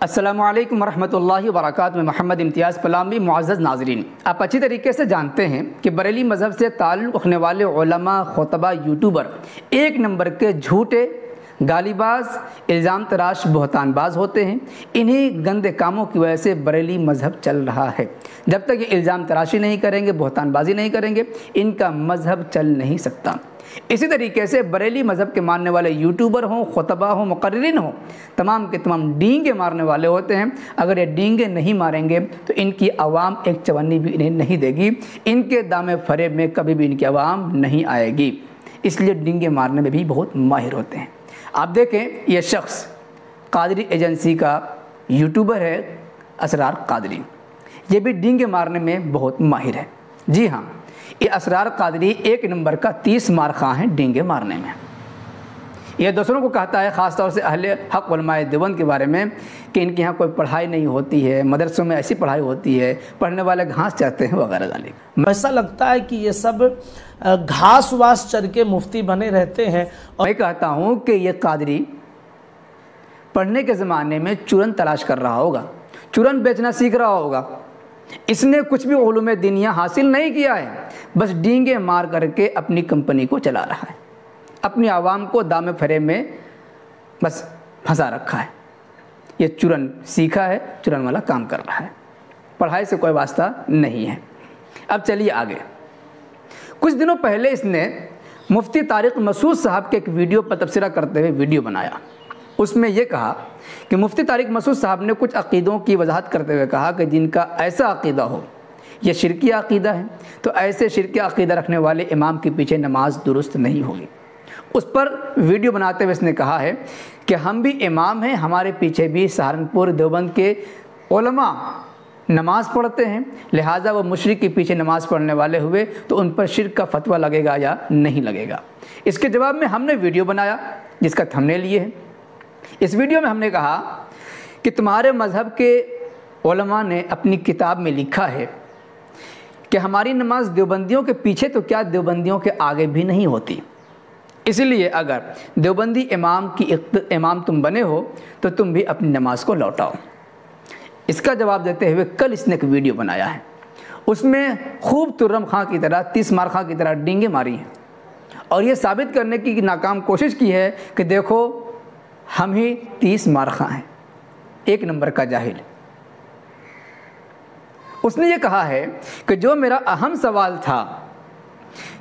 अस्सलामु अलैकुम वरहमतुल्लाहि वबरकातुहू। मैं मोहम्मद इम्तियाज़ पलामी। मुअज़्ज़ज़ नाज़रीन, आप अच्छी तरीके से जानते हैं कि बरेली मज़हब से ताल्लुक़ रखने वाले उलमा, खुतबा, यूट्यूबर एक नंबर के झूठे, गालीबाज, इल्ज़ाम तराश, बहतानबाज होते हैं। इन्हीं गंदे कामों की वजह से बरेली मज़हब चल रहा है। जब तक ये इल्ज़ाम तराशी नहीं करेंगे, बहतानबाजी नहीं करेंगे, इनका मज़हब चल नहीं सकता। इसी तरीके से बरेली मज़हब के मानने वाले यूट्यूबर हों, खुतबा हों, मुक़र्रिरीन हों, तमाम के तमाम डींगे मारने वाले होते हैं। अगर ये डींगे नहीं मारेंगे तो इनकी आवाम एक चवन्नी भी इन्हें नहीं देगी। इनके दामे फरेब में कभी भी इनकी आवाम नहीं आएगी, इसलिए डींगे मारने में भी बहुत माहिर होते हैं। आप देखें, ये शख्स कादरी एजेंसी का यूट्यूबर है, असरार कादरी। ये भी डींगे मारने में बहुत माहिर है। जी हाँ, ये असरार कादरी एक नंबर का 30 मार खां है डींगे मारने में। ये दूसरों को कहता है, ख़ास तौर से अहले हक़ उलमाए देवबंद के बारे में, कि इनके यहाँ कोई पढ़ाई नहीं होती है, मदरसों में ऐसी पढ़ाई होती है, पढ़ने वाले घास चाहते हैं वगैरह गाली। ऐसा लगता है कि ये सब घास वास चर के मुफ्ती बने रहते हैं। और मैं कहता हूँ कि ये कादरी पढ़ने के ज़माने में चूरन तलाश कर रहा होगा, चूरन बेचना सीख रहा होगा। इसने कुछ भी उलूम दुनिया हासिल नहीं किया है, बस डींगे मार करके अपनी कंपनी को चला रहा है, अपनी आवाम को दामे फरेब में बस फंसा रखा है। ये चूरन सीखा है, चूरन वाला काम कर रहा है, पढ़ाई से कोई वास्ता नहीं है। अब चलिए आगे। कुछ दिनों पहले इसने मुफ्ती तारिक मसूद साहब के एक वीडियो पर तबसरा करते हुए वीडियो बनाया। उसमें यह कहा कि मुफ्ती तारिक मसूद साहब ने कुछ अक़ीदों की वजाहत करते हुए कहा कि जिनका ऐसा अक़ीदा हो, यह शिरकी अक़ीदा है, तो ऐसे शिरकी अक़ीदा रखने वाले इमाम के पीछे नमाज दुरुस्त नहीं होगी। उस पर वीडियो बनाते हुए इसने कहा है कि हम भी इमाम हैं, हमारे पीछे भी सहारनपुर देवबंद के उलमा नमाज पढ़ते हैं, लिहाजा वो मुशरिक के पीछे नमाज पढ़ने वाले हुए तो उन पर शिर्क का फतवा लगेगा या नहीं लगेगा। इसके जवाब में हमने वीडियो बनाया जिसका थंबनेल ये है। इस वीडियो में हमने कहा कि तुम्हारे मज़हब के उलमा ने अपनी किताब में लिखा है कि हमारी नमाज देवबंदियों के पीछे तो क्या, देवबंदियों के आगे भी नहीं होती। इसलिए अगर देवबंदी इमाम तुम बने हो तो तुम भी अपनी नमाज को लौटाओ। इसका जवाब देते हुए कल इसने एक वीडियो बनाया है, उसमें खूब तुर्रम खां की तरह, 30 मार खां की तरह डींगे मारी हैं और ये साबित करने की नाकाम कोशिश की है कि देखो हम ही 30 मार खां हैं। एक नंबर का जाहिल। उसने ये कहा है कि जो मेरा अहम सवाल था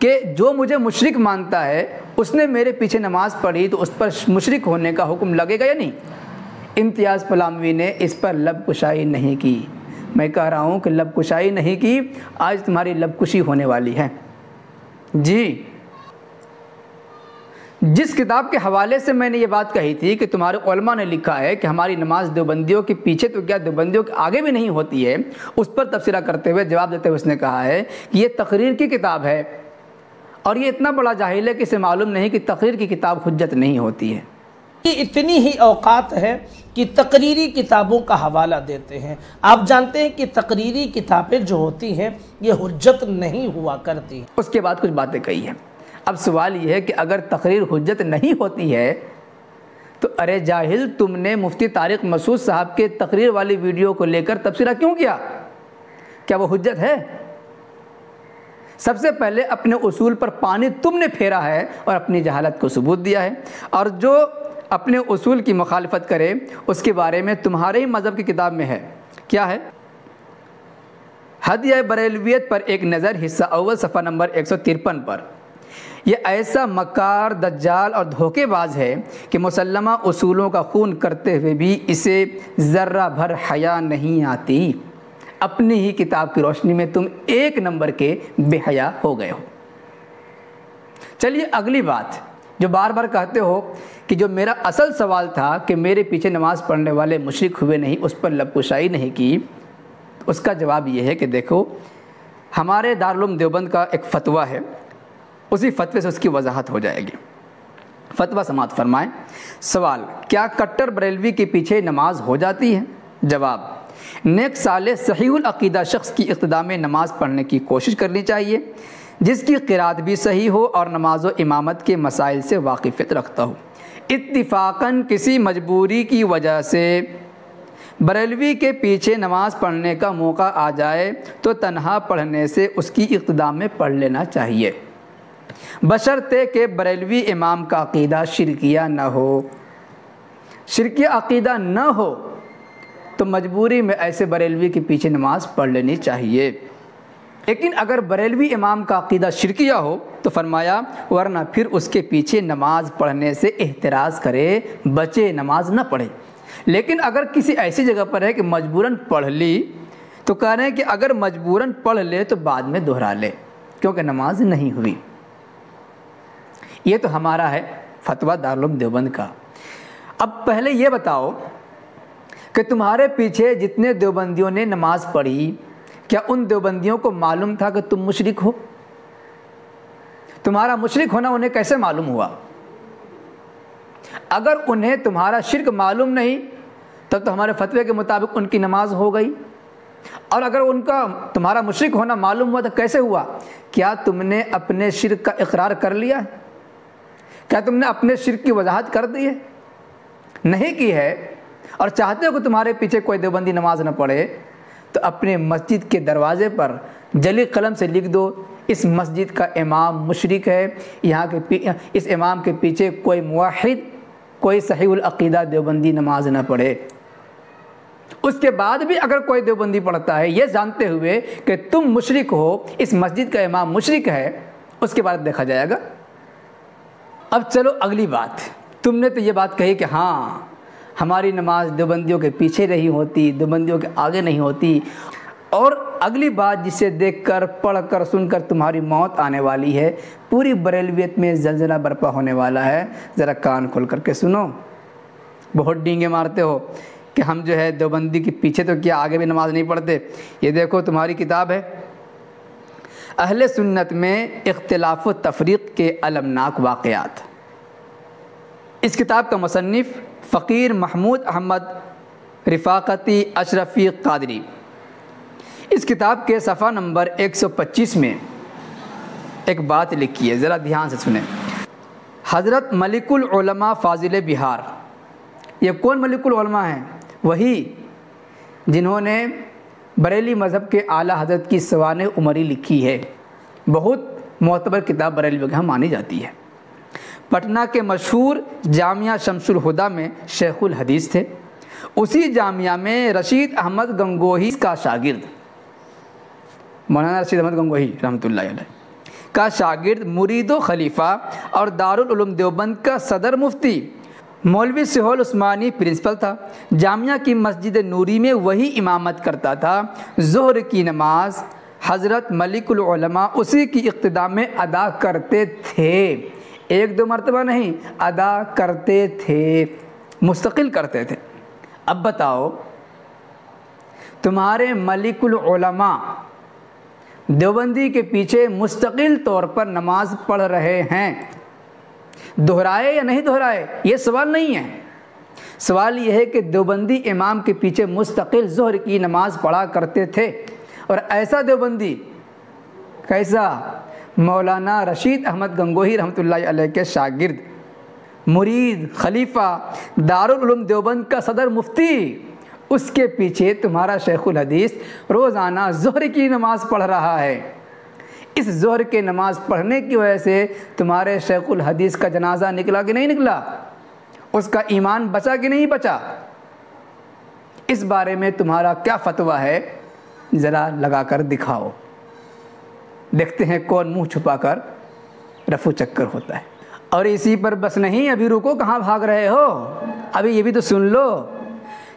कि जो मुझे मुशरिक मानता है उसने मेरे पीछे नमाज पढ़ी तो उस पर मुशरिक होने का हुक्म लगेगा या नहीं। इम्तियाज़ पलामी ने इस पर लब कुशाई नहीं की। मैं कह रहा हूँ कि लब कुशाई नहीं की, आज तुम्हारी लब कुशी होने वाली है। जी, जिस किताब के हवाले से मैंने ये बात कही थी कि तुम्हारे उलमा ने लिखा है कि हमारी नमाज देवबंदियों के पीछे तो क्या, देवबंदियों के आगे भी नहीं होती है, उस पर तबसरा करते हुए, जवाब देते हुए उसने कहा है कि ये तकरीर की किताब है और ये इतना बड़ा जाहिल है कि इसे मालूम नहीं कि तकरीर की किताब हुज्जत नहीं होती है। इतनी ही औकात है कि तकरीरी किताबों का हवाला देते हैं। आप जानते हैं कि तकरीरी किताबें जो होती हैं ये हुज्जत नहीं हुआ करती। उसके बाद कुछ बातें कही हैं। अब सवाल ये है कि अगर तकरीर हुज्जत नहीं होती है तो अरे जाहिल, तुमने मुफ्ती तारिक मसूद साहब के तकरीर वाली वीडियो को लेकर तबसरा क्यों किया? क्या वो हुज्जत है? सबसे पहले अपने उसूल पर पानी तुमने फेरा है और अपनी जहालत को सबूत दिया है, और जो अपने उसूल की मुखालफत करे उसके बारे में तुम्हारे ही मज़हब की किताब में है। क्या है? हदिया बरेलवियत पर एक नज़र, हिस्सा अव्वल, सफ़ा नंबर 153 पर। यह ऐसा मक्कार, दज्जाल और धोखेबाज है कि मुसल्लमा उसूलों का खून करते हुए भी इसे ज़र्रा भर हया नहीं आती। अपनी ही किताब की रोशनी में तुम एक नंबर के बेहया हो गए हो। चलिए अगली बात, जो बार बार कहते हो कि जो मेरा असल सवाल था कि मेरे पीछे नमाज पढ़ने वाले मुशरिक हुए नहीं, उस पर लबकुशाई नहीं की, तो उसका जवाब ये है कि देखो, हमारे दारुल उलूम देवबंद का एक फ़तवा है, उसी फतवे से उसकी वजाहत हो जाएगी। फतवा समाअत फरमाएं। सवाल, क्या कट्टर बरेलवी के पीछे नमाज हो जाती है? जवाब, नेक साले सहीहुल अक़ीदा शख्स की इक़्तिदा में नमाज पढ़ने की कोशिश करनी चाहिए, जिसकी क़िरात भी सही हो और नमाज व इमामत के मसाइल से वाक़िफ़ियत रखता हो। इत्तिफ़ाक़न किसी मजबूरी की वजह से بریلوی کے پیچھے نماز پڑھنے کا موقع آ جائے تو تنہا پڑھنے سے اس کی اقتداء میں پڑھ لینا چاہیے، بشرطے کہ بریلوی امام کا عقیدہ شرکیہ نہ ہو۔ شرکیہ عقیدہ نہ ہو تو مجبوری میں ایسے بریلوی کے پیچھے نماز پڑھ لینی چاہیے۔ لیکن اگر بریلوی امام کا عقیدہ شرکیہ ہو تو فرمایا ورنہ پھر اس کے پیچھے نماز پڑھنے سے احتراز کرے، بچے، نماز نہ پڑھے۔ لیکن اگر کسی ایسی جگہ پر ہے کہ مجبوراً پڑھ لی تو کہہ رہے ہیں کہ اگر مجبوراً پڑھ لے تو بعد میں دہرا لے کیونکہ نماز نہیں ہوئی۔ یہ تو ہمارا ہے فتویٰ دارالعلوم دیوبند کا۔ اب پہلے یہ بتاؤ کہ تمہارے پیچھے جتنے دیوبندیوں نے نماز پڑھی، کیا ان دیوبندیوں کو معلوم تھا کہ تم مشرک ہو؟ تمہارا مشرک ہونا انہیں کیسے معلوم ہوا؟ اگر انہیں تمہارا شرک معلوم نہیں تب تو ہمارے فتوے کے مطابق ان کی نماز ہو گئی، اور اگر ان کا تمہارا مشرک ہونا معلوم ہوا تو کیسے ہوا؟ کیا تم نے اپنے شرک کا اقرار کر لیا ہے؟ کیا تم نے اپنے شرک کی وضاحت کر دی ہے؟ نہیں کی ہے، اور چاہتے ہو کہ تمہارے پیچھے کوئی دیوبندی نماز نہ پڑھے تو اپنے مسجد کے دروازے پر جلی قلم سے لکھ دو اس مسجد کا امام مشرک ہے، یہاں کے اس امام کے پیچھے کوئی موحد، کوئی صحیح العقیدہ دیوبندی نماز نہ پڑھے۔ اس کے بعد بھی اگر کوئی دیوبندی پڑھتا ہے یہ جانتے ہوئے کہ تم مشرک ہو، اس مسجد کا امام مشرک ہے، اس کے بعد دیکھا جائے گا۔ اب چلو اگلی بات، تم نے تو یہ بات کہی کہ ہاں ہماری نماز دیوبندیوں کے پیچھے نہیں ہوتی، دیوبندیوں کے آگے نہیں ہوتی، اور اگلی بات جسے دیکھ کر، پڑھ کر، سن کر تمہاری موت آنے والی ہے، پوری بریلویت میں زلزلہ برپا ہونے والا ہے، ذرا کان کھول کر کے سنو۔ بہت ڈینگے مارتے ہو کہ ہم جو ہے دیوبندی کے پیچھے تو کیا آگے بھی نماز نہیں پڑھتے۔ یہ دیکھو تمہاری کتاب ہے اہل سنت میں اختلاف و تفریق کے المناک واقعات، اس کتاب کا مصنف فقیر محمود احمد رفاقتی اشرفی قادری۔ اس کتاب کے صفحہ نمبر 125 میں ایک بات لکھی ہے، ذرا دھیان سے سنیں۔ حضرت ملک العلماء فاضل بہار، یہ کون ملک العلماء ہیں؟ وہی جنہوں نے بریلی مذہب کے اعلیٰ حضرت کی سوانح عمری لکھی ہے، بہت معتبر کتاب بریلی میں مانی جاتی ہے۔ پٹنہ کے مشہور جامعہ شمس الہدیٰ میں شیخ الحدیث تھے۔ اسی جامعہ میں رشید احمد گنگوہی کا شاگرد، مولانا رشید احمد گنگوہی رحمۃ اللہ علیہ کا شاگرد، مرید و خلیفہ اور دارالعلوم دیوبند کا صدر مفتی مولوی سہول عثمانی پرنسپل تھا۔ جامعہ کی مسجد نوری میں وہی امامت کرتا تھا۔ ظہر کی نماز حضرت ملک العلماء اسی کی اقتداء میں ادا کرتے تھے، ایک دو مرتبہ نہیں، ادا کرتے تھے، مستقل کرتے تھے۔ اب بتاؤ تمہارے ملک العلماء دیوبندی کے پیچھے مستقل طور پر نماز پڑھ رہے ہیں، دہرائے یا نہیں دہرائے یہ سوال نہیں ہے، سوال یہ ہے کہ دیوبندی امام کے پیچھے مستقل ظہر کی نماز پڑھا کرتے تھے، اور ایسا دیوبندی کیسا؟ مولانا رشید احمد گنگوہی رحمۃ اللہ علیہ کے شاگرد، مرید، خلیفہ، دارالعلوم دیوبند کا صدر مفتی، اس کے پیچھے تمہارا شیخ الحدیث روزانہ ظہر کی نماز پڑھ رہا ہے۔ اس ظہر کے نماز پڑھنے کی وجہ سے تمہارے شیخ الحدیث کا جنازہ نکلا کہ نہیں نکلا؟ اس کا ایمان بچا کہ نہیں بچا؟ اس بارے میں تمہارا کیا فتویٰ ہے؟ ذرا لگا کر دکھاؤ، دیکھتے ہیں کون منہ چھپا کر رفو چکر ہوتا ہے۔ اور اسی پر بس نہیں، ابھی رکو، کہاں بھاگ رہے ہو؟ ابھی یہ بھی تو سن لو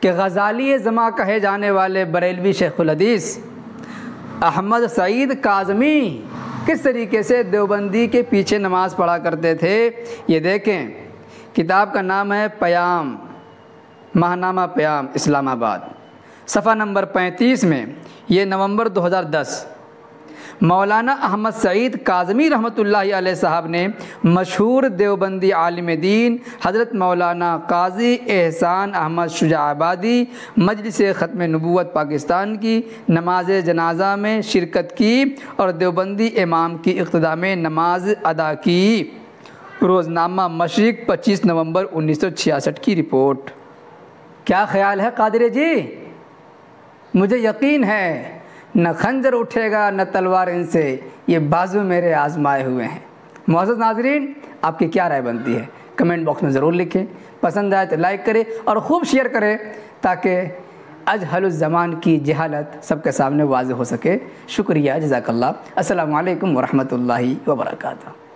کہ غزالی زماں کہے جانے والے بریلوی شیخ الحدیث احمد سعید کاظمی کس طریقے سے دیوبندی کے پیچھے نماز پڑھا کرتے تھے۔ یہ دیکھیں، کتاب کا نام ہے پیام، ماہنامہ پیام، اسلام آباد، صفحہ نمبر 35 میں، یہ نومبر 2010، مولانا احمد سعید کاظمی رحمۃ اللہ علیہ صاحب نے مشہور دیوبندی عالم دین حضرت مولانا قاضی احسان احمد شجاع آبادی مجلس ختم نبوت پاکستان کی نماز جنازہ میں شرکت کی اور دیوبندی امام کی اقتداء میں نماز ادا کی۔ روزنامہ مشرق 25 نومبر 1966 کی رپورٹ۔ کیا خیال ہے قادری جی؟ مجھے یقین ہے نہ خنجر اٹھے گا نہ تلوار ان سے، یہ بازو میرے آزمائے ہوئے ہیں۔ معزز ناظرین، آپ کی کیا رائے بنتی ہے؟ کمنٹ باکس میں ضرور لکھیں، پسند آئے تو لائک کریں اور خوب شیئر کریں تاکہ اجہل الزمان کی جہالت سب کے سامنے واضح ہو سکے۔ شکریہ، جزاک اللہ۔ السلام علیکم ورحمۃ اللہ وبرکاتہ۔